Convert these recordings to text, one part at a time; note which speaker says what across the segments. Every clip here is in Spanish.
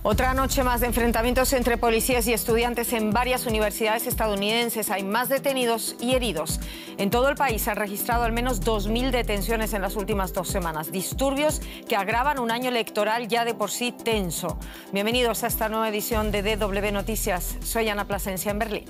Speaker 1: Otra noche más de enfrentamientos entre policías y estudiantes en varias universidades estadounidenses. Hay más detenidos y heridos. En todo el país se han registrado al menos 2.000 detenciones en las últimas 2 semanas. Disturbios que agravan un año electoral ya de por sí tenso. Bienvenidos a esta nueva edición de DW Noticias. Soy Ana Plasencia en Berlín.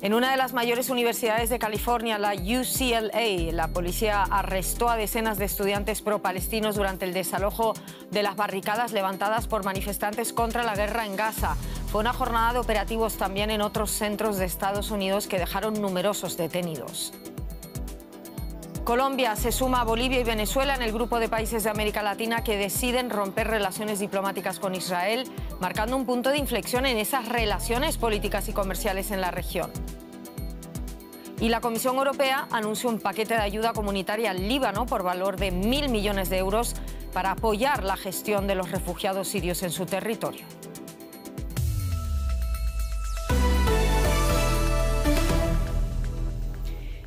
Speaker 1: En una de las mayores universidades de California, la UCLA, la policía arrestó a decenas de estudiantes pro-palestinos durante el desalojo de las barricadas levantadas por manifestantes contra la guerra en Gaza. Fue una jornada de operativos también en otros centros de Estados Unidos que dejaron numerosos detenidos. Colombia se suma a Bolivia y Venezuela en el grupo de países de América Latina que deciden romper relaciones diplomáticas con Israel, marcando un punto de inflexión en esas relaciones políticas y comerciales en la región. Y la Comisión Europea anunció un paquete de ayuda comunitaria al Líbano por valor de 1.000 millones de euros para apoyar la gestión de los refugiados sirios en su territorio.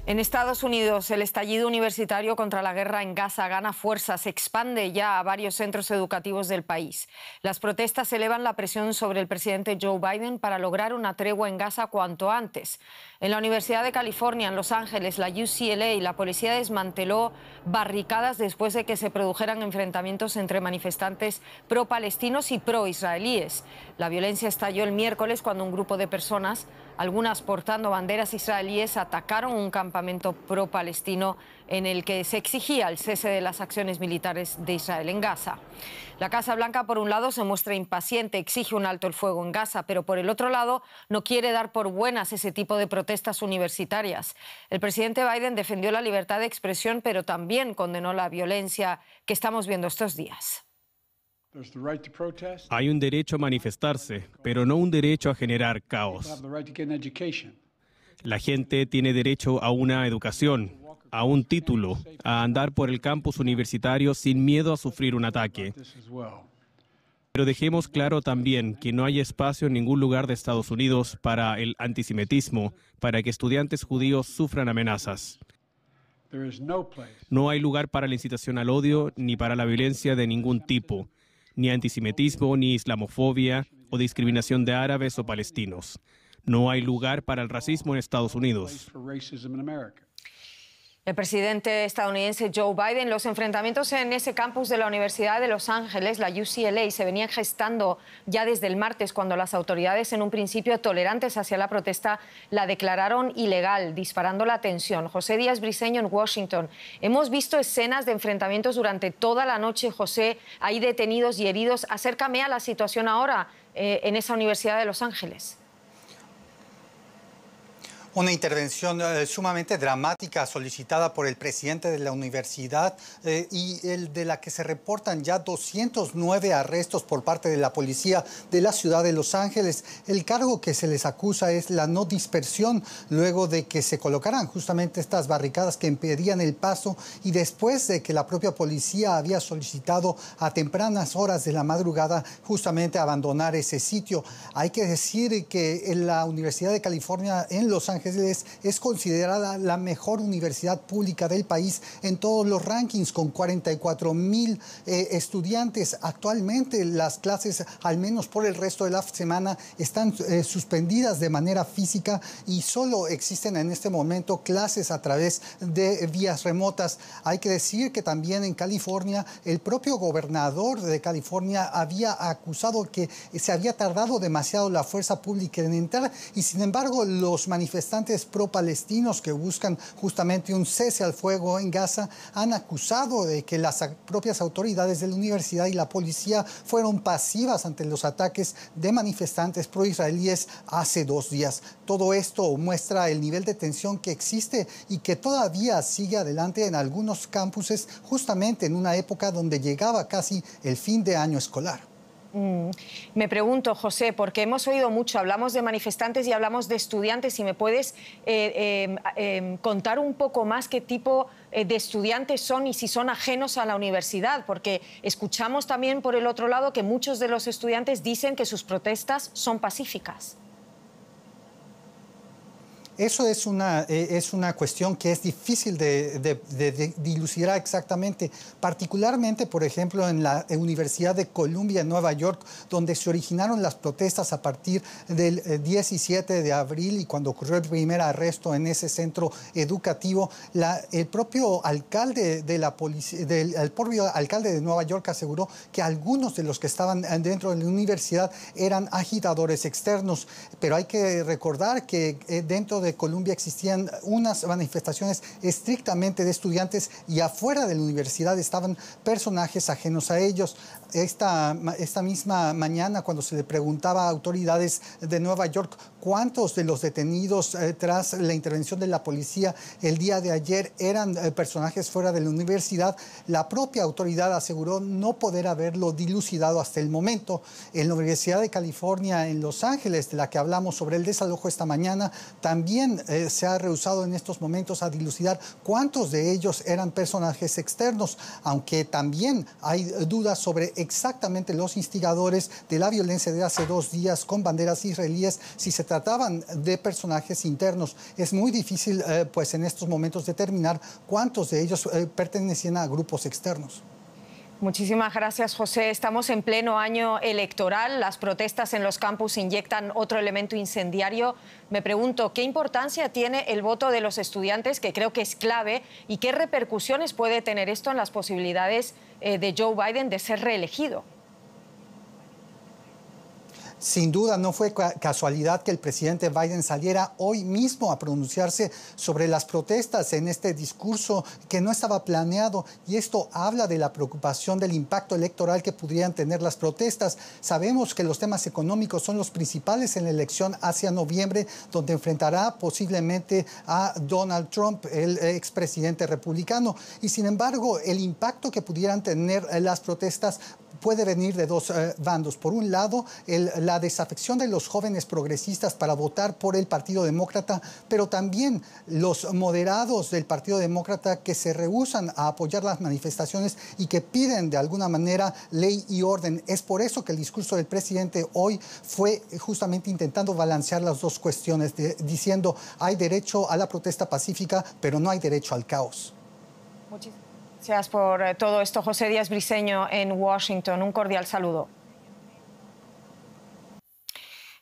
Speaker 1: En Estados Unidos, el estallido universitario contra la guerra en Gaza gana fuerza, se expande ya a varios centros educativos del país. Las protestas elevan la presión sobre el presidente Joe Biden para lograr una tregua en Gaza cuanto antes. En la Universidad de California, en Los Ángeles, la UCLA, la policía desmanteló barricadas después de que se produjeran enfrentamientos entre manifestantes pro-palestinos y pro-israelíes. La violencia estalló el miércoles cuando un grupo de personas, algunas portando banderas israelíes, atacaron un campamento pro-palestino en el que se exigía el cese de las acciones militares de Israel en Gaza. La Casa Blanca, por un lado, se muestra impaciente, exige un alto el fuego en Gaza, pero por el otro lado no quiere dar por buenas ese tipo de protestas universitarias. El presidente Biden defendió la libertad de expresión, pero también condenó la violencia que estamos viendo estos días.
Speaker 2: Hay un derecho a manifestarse, pero no un derecho a generar caos. La gente tiene derecho a una educación, a un título, a andar por el campus universitario sin miedo a sufrir un ataque. Pero dejemos claro también que no hay espacio en ningún lugar de Estados Unidos para el antisemitismo, para que estudiantes judíos sufran amenazas. No hay lugar para la incitación al odio ni para la violencia de ningún tipo, ni antisemitismo, ni islamofobia o discriminación de árabes o palestinos. No hay lugar para el racismo en Estados Unidos.
Speaker 1: El presidente estadounidense Joe Biden, los enfrentamientos en ese campus de la Universidad de Los Ángeles, la UCLA, se venían gestando ya desde el martes, cuando las autoridades, en un principio tolerantes hacia la protesta, la declararon ilegal, disparando la tensión. José Díaz Briceño en Washington. Hemos visto escenas de enfrentamientos durante toda la noche, José. Hay detenidos y heridos. Acércame a la situación ahora en esa Universidad de Los Ángeles.
Speaker 3: Una intervención sumamente dramática solicitada por el presidente de la universidad y de la que se reportan ya 209 arrestos por parte de la policía de la ciudad de Los Ángeles. El cargo que se les acusa es la no dispersión, luego de que se colocaran justamente estas barricadas que impedían el paso y después de que la propia policía había solicitado a tempranas horas de la madrugada justamente abandonar ese sitio. Hay que decir que en la Universidad de California en Los Ángeles es considerada la mejor universidad pública del país en todos los rankings, con 44,000 estudiantes. Actualmente las clases, al menos por el resto de la semana, están suspendidas de manera física y solo existen en este momento clases a través de vías remotas. Hay que decir que también en California el propio gobernador de California había acusado que se había tardado demasiado la fuerza pública en entrar y sin embargo los manifestantes pro-palestinos que buscan justamente un cese al fuego en Gaza han acusado de que las propias autoridades de la universidad y la policía fueron pasivas ante los ataques de manifestantes pro-israelíes hace 2 días. Todo esto muestra el nivel de tensión que existe y que todavía sigue adelante en algunos campuses, justamente en una época donde llegaba casi el fin de año escolar.
Speaker 1: Me pregunto, José, porque hemos oído mucho, hablamos de manifestantes y hablamos de estudiantes, si me puedes contar un poco más qué tipo de estudiantes son y si son ajenos a la universidad, porque escuchamos también por el otro lado que muchos de los estudiantes dicen que sus protestas son pacíficas.
Speaker 3: Eso es una cuestión que es difícil de dilucidar exactamente, particularmente, por ejemplo, en la Universidad de Columbia en Nueva York, donde se originaron las protestas a partir del 17 de abril y cuando ocurrió el primer arresto en ese centro educativo. El propio alcalde de la policía, el propio alcalde de Nueva York aseguró que algunos de los que estaban dentro de la universidad eran agitadores externos, pero hay que recordar que dentro de Columbia existían unas manifestaciones estrictamente de estudiantes y afuera de la universidad estaban personajes ajenos a ellos. Esta misma mañana, cuando se le preguntaba a autoridades de Nueva York cuántos de los detenidos tras la intervención de la policía el día de ayer eran personajes fuera de la universidad, la propia autoridad aseguró no poder haberlo dilucidado hasta el momento. En la Universidad de California en Los Ángeles, de la que hablamos sobre el desalojo esta mañana, también se ha rehusado en estos momentos a dilucidar cuántos de ellos eran personajes externos, aunque también hay dudas sobre exactamente los instigadores de la violencia de hace 2 días con banderas israelíes, si se trataban de personajes internos. Es muy difícil, pues en estos momentos, determinar cuántos de ellos pertenecían a grupos externos.
Speaker 1: Muchísimas gracias, José. Estamos en pleno año electoral. Las protestas en los campus inyectan otro elemento incendiario. Me pregunto, ¿qué importancia tiene el voto de los estudiantes, que creo que es clave, y qué repercusiones puede tener esto en las posibilidades de Joe Biden de ser reelegido?
Speaker 3: Sin duda no fue casualidad que el presidente Biden saliera hoy mismo a pronunciarse sobre las protestas en este discurso que no estaba planeado, y esto habla de la preocupación del impacto electoral que podrían tener las protestas. Sabemos que los temas económicos son los principales en la elección hacia noviembre, donde enfrentará posiblemente a Donald Trump, el expresidente republicano, y sin embargo el impacto que pudieran tener las protestas puede venir de dos bandos. Por un lado, la desafección de los jóvenes progresistas para votar por el Partido Demócrata, pero también los moderados del Partido Demócrata que se rehúsan a apoyar las manifestaciones y que piden de alguna manera ley y orden. Es por eso que el discurso del presidente hoy fue justamente intentando balancear las dos cuestiones, diciendo hay derecho a la protesta pacífica, pero no hay derecho al caos.
Speaker 1: Muchísimas gracias por todo esto, José Díaz Briceño en Washington. Un cordial saludo.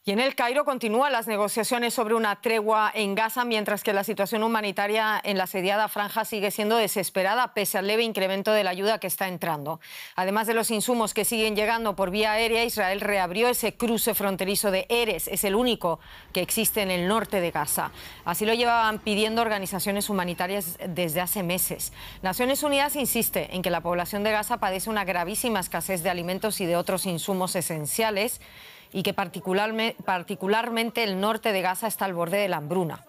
Speaker 1: Y en El Cairo continúan las negociaciones sobre una tregua en Gaza, mientras que la situación humanitaria en la asediada franja sigue siendo desesperada, pese al leve incremento de la ayuda que está entrando. Además de los insumos que siguen llegando por vía aérea, Israel reabrió ese cruce fronterizo de Erez. Es el único que existe en el norte de Gaza. Así lo llevaban pidiendo organizaciones humanitarias desde hace meses. Naciones Unidas insiste en que la población de Gaza padece una gravísima escasez de alimentos y de otros insumos esenciales, y que particularmente el norte de Gaza está al borde de la hambruna.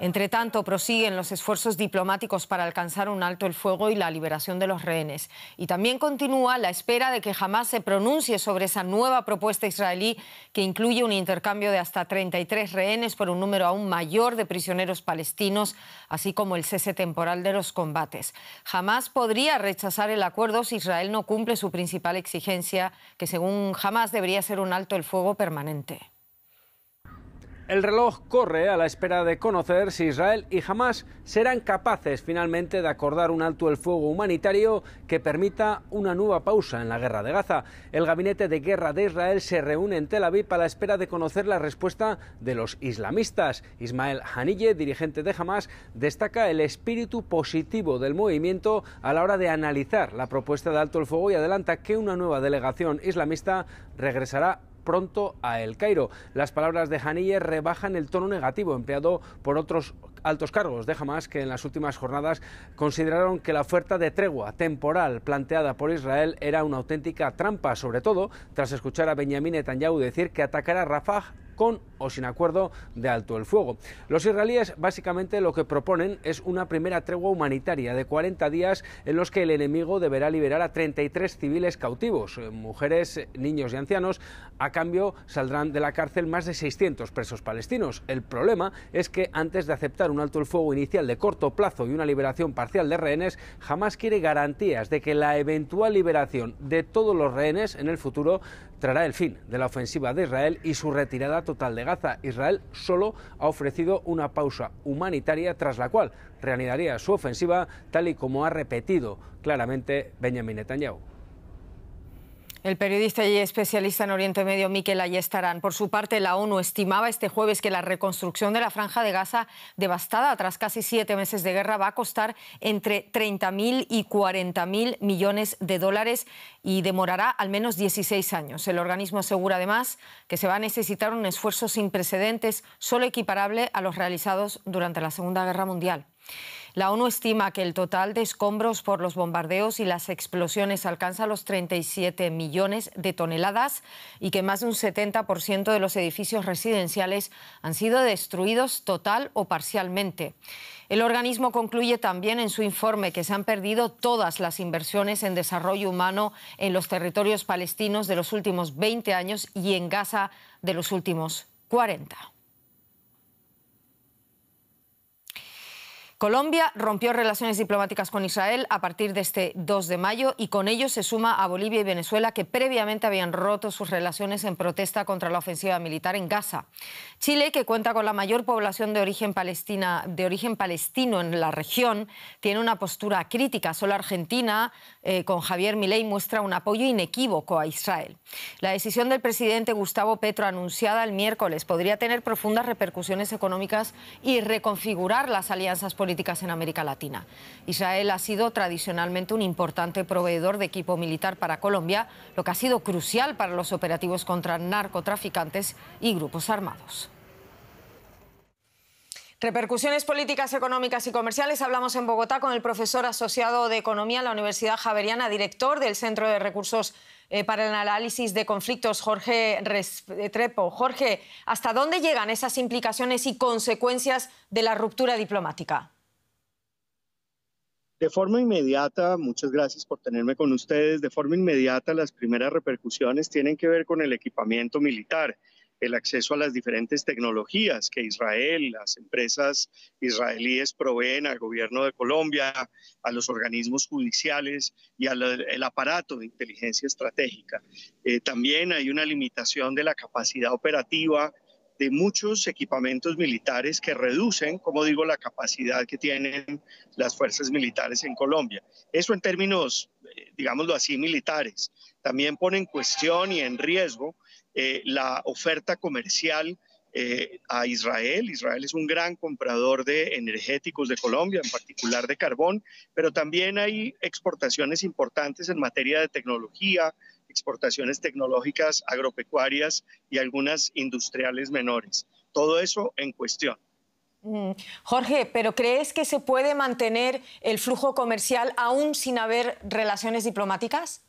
Speaker 1: Entre tanto, prosiguen los esfuerzos diplomáticos para alcanzar un alto el fuego y la liberación de los rehenes. Y también continúa la espera de que Hamás se pronuncie sobre esa nueva propuesta israelí que incluye un intercambio de hasta 33 rehenes por un número aún mayor de prisioneros palestinos, así como el cese temporal de los combates. Hamás podría rechazar el acuerdo si Israel no cumple su principal exigencia, que según Hamás debería ser un alto el fuego permanente.
Speaker 4: El reloj corre a la espera de conocer si Israel y Hamás serán capaces finalmente de acordar un alto el fuego humanitario que permita una nueva pausa en la guerra de Gaza. El gabinete de guerra de Israel se reúne en Tel Aviv a la espera de conocer la respuesta de los islamistas. Ismael Haniyeh, dirigente de Hamás, destaca el espíritu positivo del movimiento a la hora de analizar la propuesta de alto el fuego y adelanta que una nueva delegación islamista regresará pronto a El Cairo. Las palabras de Haniyeh rebajan el tono negativo empleado por otros altos cargos de Hamás, que en las últimas jornadas consideraron que la oferta de tregua temporal planteada por Israel era una auténtica trampa, sobre todo tras escuchar a Benjamin Netanyahu decir que atacará Rafah con o sin acuerdo de alto el fuego. Los israelíes básicamente lo que proponen es una primera tregua humanitaria de 40 días en los que el enemigo deberá liberar a 33 civiles cautivos, mujeres, niños y ancianos. A cambio saldrán de la cárcel más de 600 presos palestinos. El problema es que antes de aceptar un alto el fuego inicial de corto plazo y una liberación parcial de rehenes, Hamás quiere garantías de que la eventual liberación de todos los rehenes en el futuro traerá el fin de la ofensiva de Israel y su retirada total de Gaza. Israel solo ha ofrecido una pausa humanitaria tras la cual reanudaría su ofensiva, tal y como ha repetido claramente Benjamin Netanyahu.
Speaker 1: El periodista y especialista en Oriente Medio, Mikel Ayestarán. Por su parte, la ONU estimaba este jueves que la reconstrucción de la Franja de Gaza, devastada tras casi 7 meses de guerra, va a costar entre 30.000 y 40.000 millones de dólares y demorará al menos 16 años. El organismo asegura además que se va a necesitar un esfuerzo sin precedentes, solo equiparable a los realizados durante la Segunda Guerra Mundial. La ONU estima que el total de escombros por los bombardeos y las explosiones alcanza los 37 millones de toneladas y que más de un 70% de los edificios residenciales han sido destruidos total o parcialmente. El organismo concluye también en su informe que se han perdido todas las inversiones en desarrollo humano en los territorios palestinos de los últimos 20 años y en Gaza de los últimos 40. Colombia rompió relaciones diplomáticas con Israel a partir de este 2 de mayo y con ello se suma a Bolivia y Venezuela, que previamente habían roto sus relaciones en protesta contra la ofensiva militar en Gaza. Chile, que cuenta con la mayor población de origen palestino en la región, tiene una postura crítica. Solo Argentina, con Javier Milei, muestra un apoyo inequívoco a Israel. La decisión del presidente Gustavo Petro, anunciada el miércoles, podría tener profundas repercusiones económicas y reconfigurar las alianzas políticas en América Latina. Israel ha sido tradicionalmente un importante proveedor de equipo militar para Colombia, lo que ha sido crucial para los operativos contra narcotraficantes y grupos armados. Repercusiones políticas, económicas y comerciales. Hablamos en Bogotá con el profesor asociado de Economía en la Universidad Javeriana, director del Centro de Recursos para el Análisis de Conflictos, Jorge Restrepo. Jorge, ¿hasta dónde llegan esas implicaciones y consecuencias de la ruptura diplomática?
Speaker 5: De forma inmediata, muchas gracias por tenerme con ustedes, de forma inmediata las primeras repercusiones tienen que ver con el equipamiento militar, el acceso a las diferentes tecnologías que Israel, las empresas israelíes proveen al gobierno de Colombia, a los organismos judiciales y al aparato de inteligencia estratégica. También hay una limitación de la capacidad operativa de muchos equipamientos militares que reducen, como digo, la capacidad que tienen las fuerzas militares en Colombia. Eso en términos, digámoslo así, militares. También pone en cuestión y en riesgo la oferta comercial a Israel. Israel es un gran comprador de energéticos de Colombia, en particular de carbón, pero también hay exportaciones importantes en materia de tecnología, exportaciones tecnológicas, agropecuarias y algunas industriales menores. Todo eso en cuestión.
Speaker 1: Jorge, ¿pero crees que se puede mantener el flujo comercial aún sin haber relaciones diplomáticas?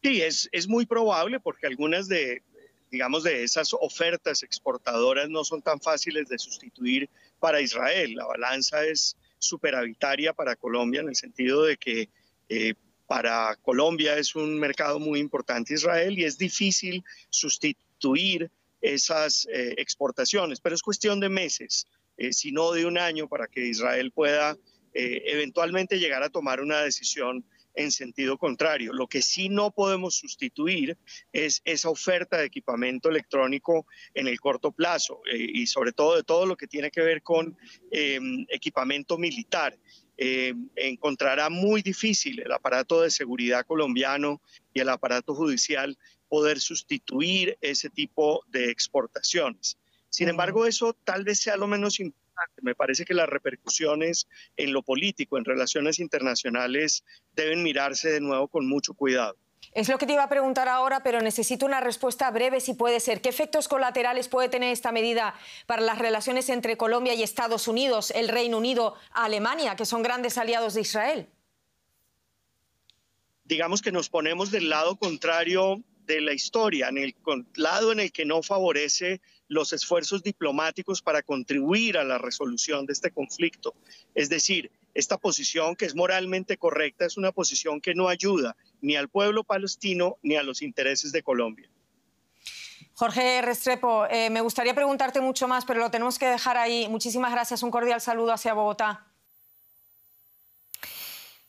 Speaker 5: Sí, es muy probable porque algunas de esas ofertas exportadoras no son tan fáciles de sustituir para Israel. La balanza es superavitaria para Colombia en el sentido de que para Colombia es un mercado muy importante Israel y es difícil sustituir esas exportaciones, pero es cuestión de meses, si no de un año, para que Israel pueda eventualmente llegar a tomar una decisión en sentido contrario. Lo que sí no podemos sustituir es esa oferta de equipamiento electrónico en el corto plazo y sobre todo de todo lo que tiene que ver con equipamiento militar. Encontrará muy difícil el aparato de seguridad colombiano y el aparato judicial poder sustituir ese tipo de exportaciones. Sin embargo, eso tal vez sea lo menos importante. Me parece que las repercusiones en lo político, en relaciones internacionales, deben mirarse de nuevo con mucho cuidado.
Speaker 1: Es lo que te iba a preguntar ahora, pero necesito una respuesta breve, si puede ser. ¿Qué efectos colaterales puede tener esta medida para las relaciones entre Colombia y Estados Unidos, el Reino Unido, Alemania, que son grandes aliados de Israel?
Speaker 5: Digamos que nos ponemos del lado contrario de la historia, en el lado en el que no favorece los esfuerzos diplomáticos para contribuir a la resolución de este conflicto. Es decir, esta posición, que es moralmente correcta, es una posición que no ayuda ni al pueblo palestino ni a los intereses de Colombia.
Speaker 1: Jorge Restrepo, me gustaría preguntarte mucho más, pero lo tenemos que dejar ahí. Muchísimas gracias. Un cordial saludo hacia Bogotá.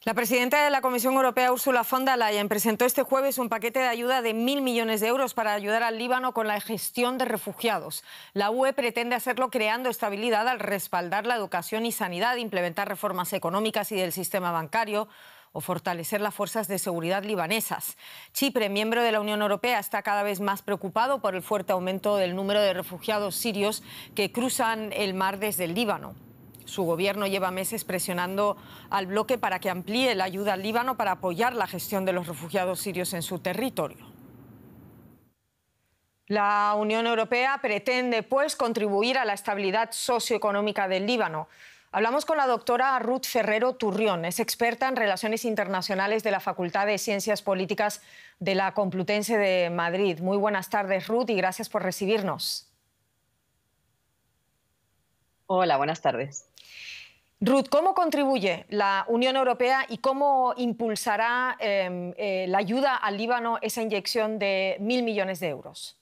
Speaker 1: La presidenta de la Comisión Europea, Ursula von der Leyen, presentó este jueves un paquete de ayuda de 1.000 millones de euros para ayudar al Líbano con la gestión de refugiados. La UE pretende hacerlo creando estabilidad al respaldar la educación y sanidad, implementar reformas económicas y del sistema bancario o fortalecer las fuerzas de seguridad libanesas. Chipre, miembro de la Unión Europea, está cada vez más preocupado por el fuerte aumento del número de refugiados sirios que cruzan el mar desde el Líbano. Su gobierno lleva meses presionando al bloque para que amplíe la ayuda al Líbano para apoyar la gestión de los refugiados sirios en su territorio. La Unión Europea pretende, pues, contribuir a la estabilidad socioeconómica del Líbano. Hablamos con la doctora Ruth Ferrero Turrión, es experta en relaciones internacionales de la Facultad de Ciencias Políticas de la Complutense de Madrid. Muy buenas tardes, Ruth, y gracias por recibirnos.
Speaker 6: Hola, buenas tardes.
Speaker 1: Ruth, ¿cómo contribuye la Unión Europea y cómo impulsará la ayuda al Líbano esa inyección de 1.000 millones de euros?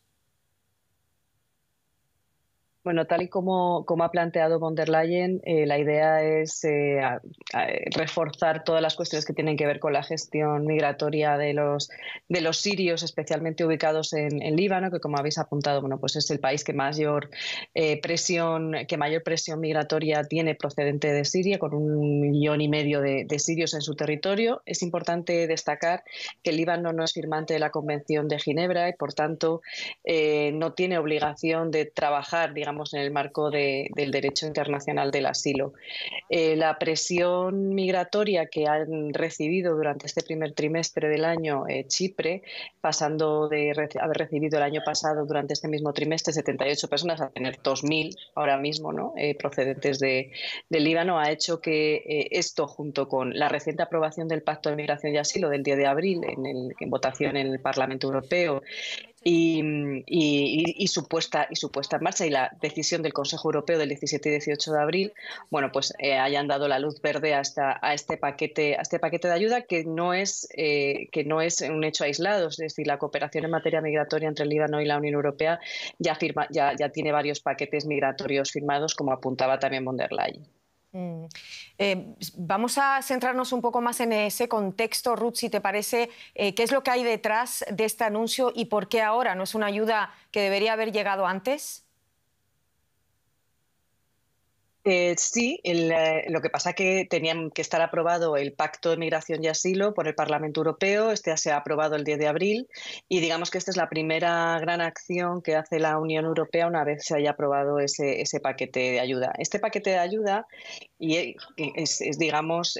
Speaker 6: Bueno, tal y como ha planteado von der Leyen, la idea es reforzar todas las cuestiones que tienen que ver con la gestión migratoria de los sirios, especialmente ubicados en Líbano, que, como habéis apuntado, bueno, pues es el país que mayor presión migratoria tiene procedente de Siria, con 1,5 millones de sirios en su territorio. Es importante destacar que el Líbano no es firmante de la Convención de Ginebra y, por tanto, no tiene obligación de trabajar, digamos, en el marco del derecho internacional del asilo. La presión migratoria que han recibido durante este primer trimestre del año Chipre, pasando de haber recibido el año pasado durante este mismo trimestre 78 personas a tener 2.000 ahora mismo, ¿no? Procedentes del Líbano, ha hecho que esto, junto con la reciente aprobación del Pacto de Migración y Asilo del 10 de abril en votación en el Parlamento Europeo, y su puesta en marcha, y la decisión del Consejo Europeo del 17 y 18 de abril, bueno, pues hayan dado la luz verde a este paquete de ayuda, que no es un hecho aislado. Es decir, la cooperación en materia migratoria entre el Líbano y la Unión Europea ya tiene varios paquetes migratorios firmados, como apuntaba también von der Leyen.
Speaker 1: Vamos a centrarnos un poco más en ese contexto, Ruth, si te parece. ¿Qué es lo que hay detrás de este anuncio y por qué ahora? ¿No es una ayuda que debería haber llegado antes?
Speaker 6: Sí, lo que pasa es que tenían que estar aprobado el Pacto de Migración y Asilo por el Parlamento Europeo. Este se ha aprobado el 10 de abril y digamos que esta es la primera gran acción que hace la Unión Europea una vez se haya aprobado ese paquete de ayuda. Este paquete de ayuda es digamos,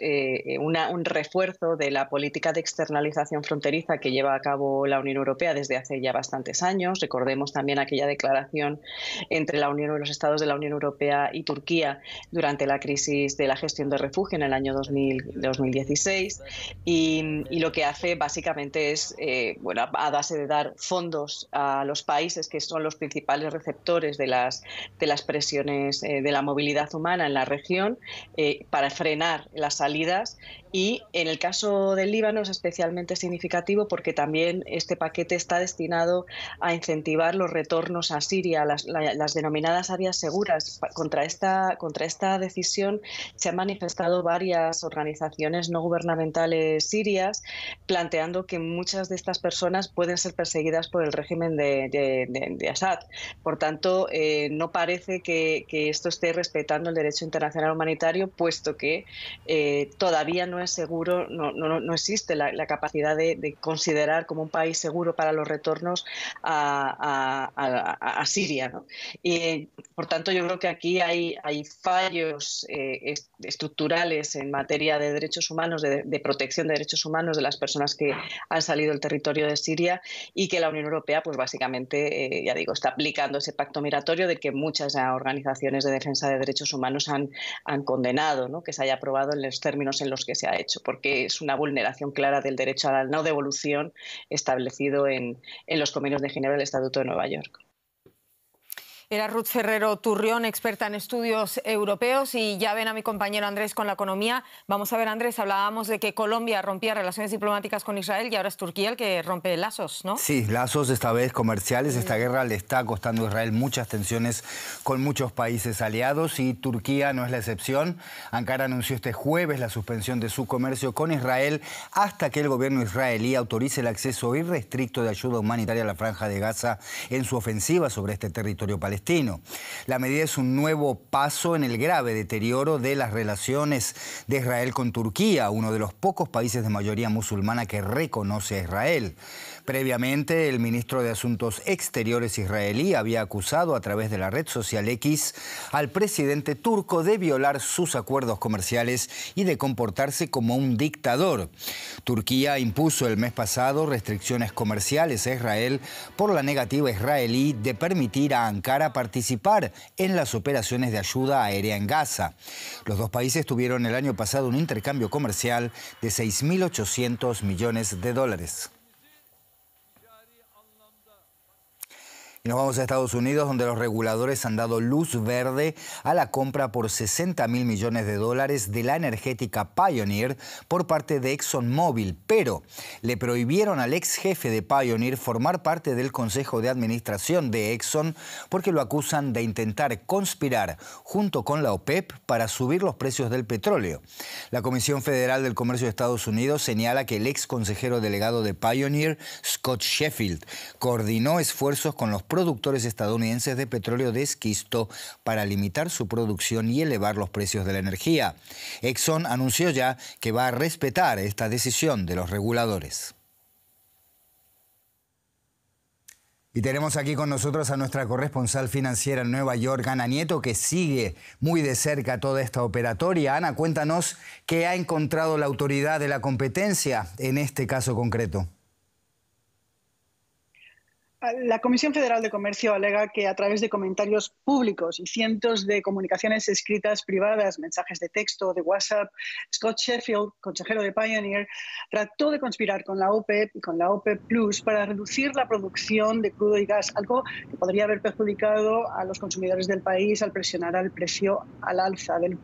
Speaker 6: un refuerzo de la política de externalización fronteriza que lleva a cabo la Unión Europea desde hace ya bastantes años. Recordemos también aquella declaración entre la Unión y los Estados de la Unión Europea y Turquía durante la crisis de la gestión de refugio en el año 2016, y lo que hace básicamente es, a base de dar fondos a los países que son los principales receptores de las presiones de la movilidad humana en la región, para frenar las salidas. Y en el caso del Líbano es especialmente significativo porque también este paquete está destinado a incentivar los retornos a Siria, las denominadas áreas seguras. Contra esta decisión se han manifestado varias organizaciones no gubernamentales sirias, planteando que muchas de estas personas pueden ser perseguidas por el régimen de Assad. Por tanto, no parece que esto esté respetando el derecho internacional humanitario, puesto que todavía no es seguro, no existe la capacidad de considerar como un país seguro para los retornos a Siria, ¿no? Y por tanto yo creo que aquí hay fallos estructurales en materia de derechos humanos, de protección de derechos humanos de las personas que han salido del territorio de Siria, y que la Unión Europea, pues básicamente, ya digo, está aplicando ese pacto migratorio de que muchas organizaciones de defensa de derechos humanos han condenado, ¿no? Que se haya aprobado en los términos en los que se ha hecho, porque es una vulneración clara del derecho a la no devolución establecido en los convenios de Ginebra del Estatuto de Nueva York.
Speaker 1: Era Ruth Ferrero Turrión, experta en estudios europeos, y ya ven a mi compañero Andrés con la economía. Vamos a ver, Andrés, hablábamos de que Colombia rompía relaciones diplomáticas con Israel y ahora es Turquía el que rompe lazos, ¿no?
Speaker 7: Sí, lazos esta vez comerciales. Esta guerra le está costando a Israel muchas tensiones con muchos países aliados y Turquía no es la excepción. Ankara anunció este jueves la suspensión de su comercio con Israel hasta que el gobierno israelí autorice el acceso irrestricto de ayuda humanitaria a la Franja de Gaza en su ofensiva sobre este territorio palestino. La medida es un nuevo paso en el grave deterioro de las relaciones de Israel con Turquía, uno de los pocos países de mayoría musulmana que reconoce a Israel. Previamente, el ministro de Asuntos Exteriores israelí había acusado a través de la red social X al presidente turco de violar sus acuerdos comerciales y de comportarse como un dictador. Turquía impuso el mes pasado restricciones comerciales a Israel por la negativa israelí de permitir a Ankara participar en las operaciones de ayuda aérea en Gaza. Los dos países tuvieron el año pasado un intercambio comercial de 6.800 millones de dólares. Y nos vamos a Estados Unidos, donde los reguladores han dado luz verde a la compra por $60.000 millones de la energética Pioneer por parte de ExxonMobil, pero le prohibieron al ex jefe de Pioneer formar parte del Consejo de Administración de Exxon porque lo acusan de intentar conspirar junto con la OPEP para subir los precios del petróleo. La Comisión Federal del Comercio de Estados Unidos señala que el ex consejero delegado de Pioneer, Scott Sheffield, coordinó esfuerzos con los productores estadounidenses de petróleo de esquisto para limitar su producción y elevar los precios de la energía. Exxon anunció ya que va a respetar esta decisión de los reguladores. Y tenemos aquí con nosotros a nuestra corresponsal financiera en Nueva York, Ana Nieto, que sigue muy de cerca toda esta operatoria. Ana, cuéntanos qué ha encontrado la autoridad de la competencia en este caso concreto.
Speaker 8: La Comisión Federal de Comercio alega que a través de comentarios públicos y cientos de comunicaciones escritas privadas, mensajes de texto, de WhatsApp, Scott Sheffield, consejero de Pioneer, trató de conspirar con la OPEP y con la OPEP Plus para reducir la producción de crudo y gas, algo que podría haber perjudicado a los consumidores del país al presionar al precio al alza del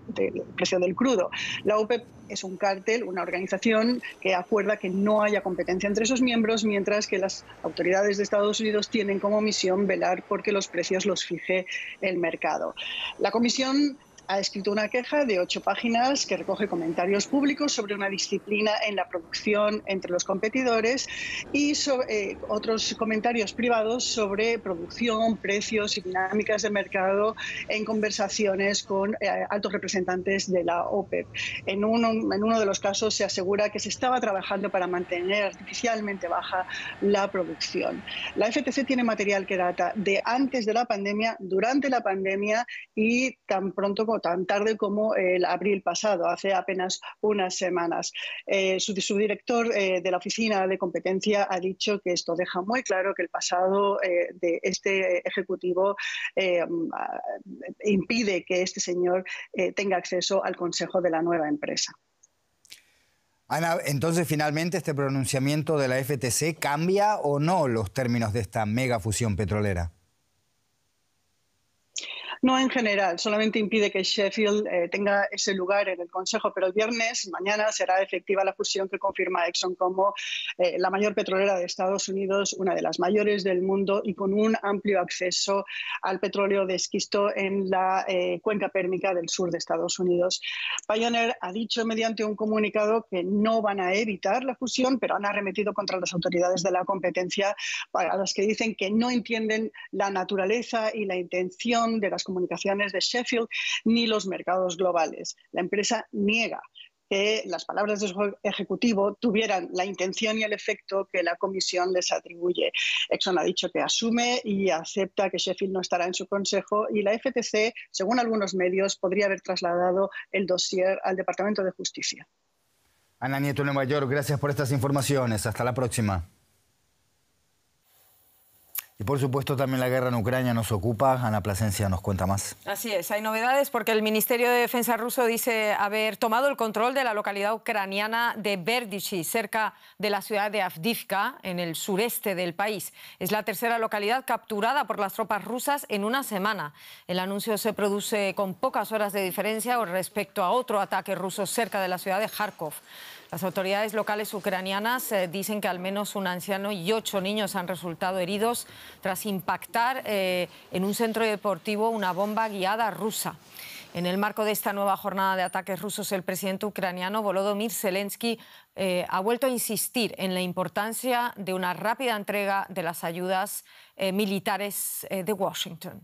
Speaker 8: precio del crudo. La OPEP es un cártel, una organización que acuerda que no haya competencia entre sus miembros, mientras que las autoridades de Estados Unidos tienen como misión velar porque los precios los fije el mercado. La Comisión ha escrito una queja de 8 páginas que recoge comentarios públicos sobre una disciplina en la producción entre los competidores y sobre, otros comentarios privados sobre producción, precios y dinámicas de mercado en conversaciones con altos representantes de la OPEP. En uno de los casos se asegura que se estaba trabajando para mantener artificialmente baja la producción. La FTC tiene material que data de antes de la pandemia, durante la pandemia y tan tarde como el abril pasado, hace apenas unas semanas. Su director de la Oficina de Competencia ha dicho que esto deja muy claro que el pasado de este ejecutivo impide que este señor tenga acceso al consejo de la nueva empresa.
Speaker 7: Ana, entonces finalmente este pronunciamiento de la FTC ¿cambia o no los términos de esta mega fusión petrolera?
Speaker 8: No en general, solamente impide que Sheffield tenga ese lugar en el Consejo, pero el viernes, mañana, será efectiva la fusión que confirma Exxon como la mayor petrolera de Estados Unidos, una de las mayores del mundo y con un amplio acceso al petróleo de esquisto en la cuenca pérmica del sur de Estados Unidos. Pioneer ha dicho mediante un comunicado que no van a evitar la fusión, pero han arremetido contra las autoridades de la competencia, a las que dicen que no entienden la naturaleza y la intención de las comunicaciones de Sheffield ni los mercados globales. La empresa niega que las palabras de su ejecutivo tuvieran la intención y el efecto que la comisión les atribuye. Exxon ha dicho que asume y acepta que Sheffield no estará en su consejo y la FTC, según algunos medios, podría haber trasladado el dossier al Departamento de Justicia.
Speaker 7: Ana Nieto, Nueva York, gracias por estas informaciones. Hasta la próxima. Y por supuesto también la guerra en Ucrania nos ocupa. Ana Plasencia nos cuenta más.
Speaker 1: Así es, hay novedades porque el Ministerio de Defensa ruso dice haber tomado el control de la localidad ucraniana de Berdichi, cerca de la ciudad de Avdiivka, en el sureste del país. Es la tercera localidad capturada por las tropas rusas en una semana. El anuncio se produce con pocas horas de diferencia respecto a otro ataque ruso cerca de la ciudad de Kharkov. Las autoridades locales ucranianas dicen que al menos un anciano y 8 niños han resultado heridos tras impactar en un centro deportivo una bomba guiada rusa. En el marco de esta nueva jornada de ataques rusos, el presidente ucraniano Volodymyr Zelensky ha vuelto a insistir en la importancia de una rápida entrega de las ayudas militares de Washington.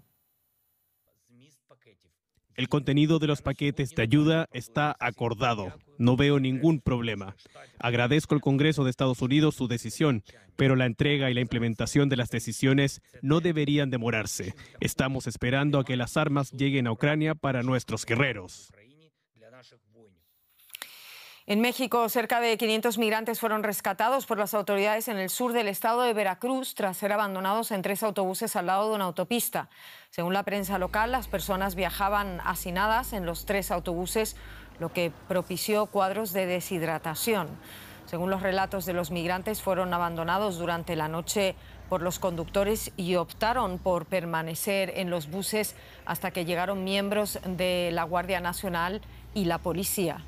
Speaker 2: El contenido de los paquetes de ayuda está acordado. No veo ningún problema. Agradezco al Congreso de Estados Unidos su decisión, pero la entrega y la implementación de las decisiones no deberían demorarse. Estamos esperando a que las armas lleguen a Ucrania para nuestros guerreros.
Speaker 1: En México, cerca de 500 migrantes fueron rescatados por las autoridades en el sur del estado de Veracruz tras ser abandonados en 3 autobuses al lado de una autopista. Según la prensa local, las personas viajaban hacinadas en los 3 autobuses, lo que propició cuadros de deshidratación. Según los relatos de los migrantes, fueron abandonados durante la noche por los conductores y optaron por permanecer en los buses hasta que llegaron miembros de la Guardia Nacional y la policía.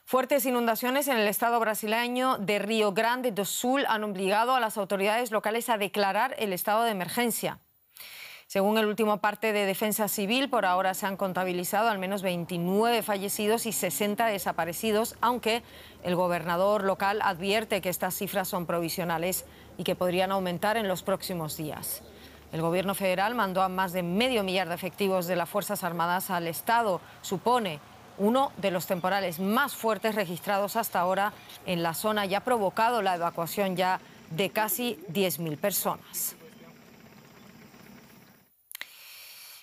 Speaker 1: Fuertes inundaciones en el estado brasileño de Río Grande do Sul han obligado a las autoridades locales a declarar el estado de emergencia. Según el último parte de Defensa Civil, por ahora se han contabilizado al menos 29 fallecidos y 60 desaparecidos, aunque el gobernador local advierte que estas cifras son provisionales y que podrían aumentar en los próximos días. El gobierno federal mandó a más de medio millar de efectivos de las Fuerzas Armadas al estado. Supone uno de los temporales más fuertes registrados hasta ahora en la zona y ha provocado la evacuación ya de casi 10.000 personas.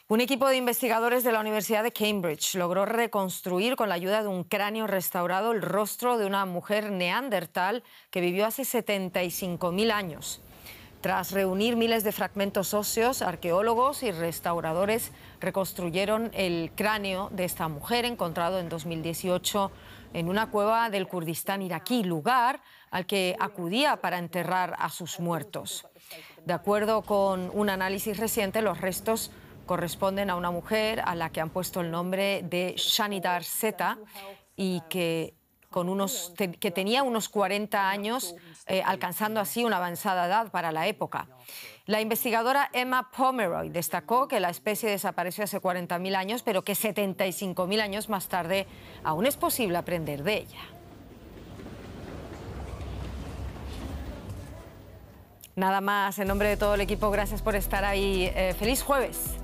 Speaker 1: Un equipo de investigadores de la Universidad de Cambridge logró reconstruir con la ayuda de un cráneo restaurado el rostro de una mujer neandertal que vivió hace 75.000 años. Tras reunir miles de fragmentos óseos, arqueólogos y restauradores reconstruyeron el cráneo de esta mujer encontrado en 2018 en una cueva del Kurdistán iraquí, lugar al que acudía para enterrar a sus muertos. De acuerdo con un análisis reciente, los restos corresponden a una mujer a la que han puesto el nombre de Shanidar Zeta y que tenía unos 40 años, alcanzando así una avanzada edad para la época. La investigadora Emma Pomeroy destacó que la especie desapareció hace 40.000 años, pero que 75.000 años más tarde aún es posible aprender de ella. Nada más, en nombre de todo el equipo, gracias por estar ahí. Feliz jueves.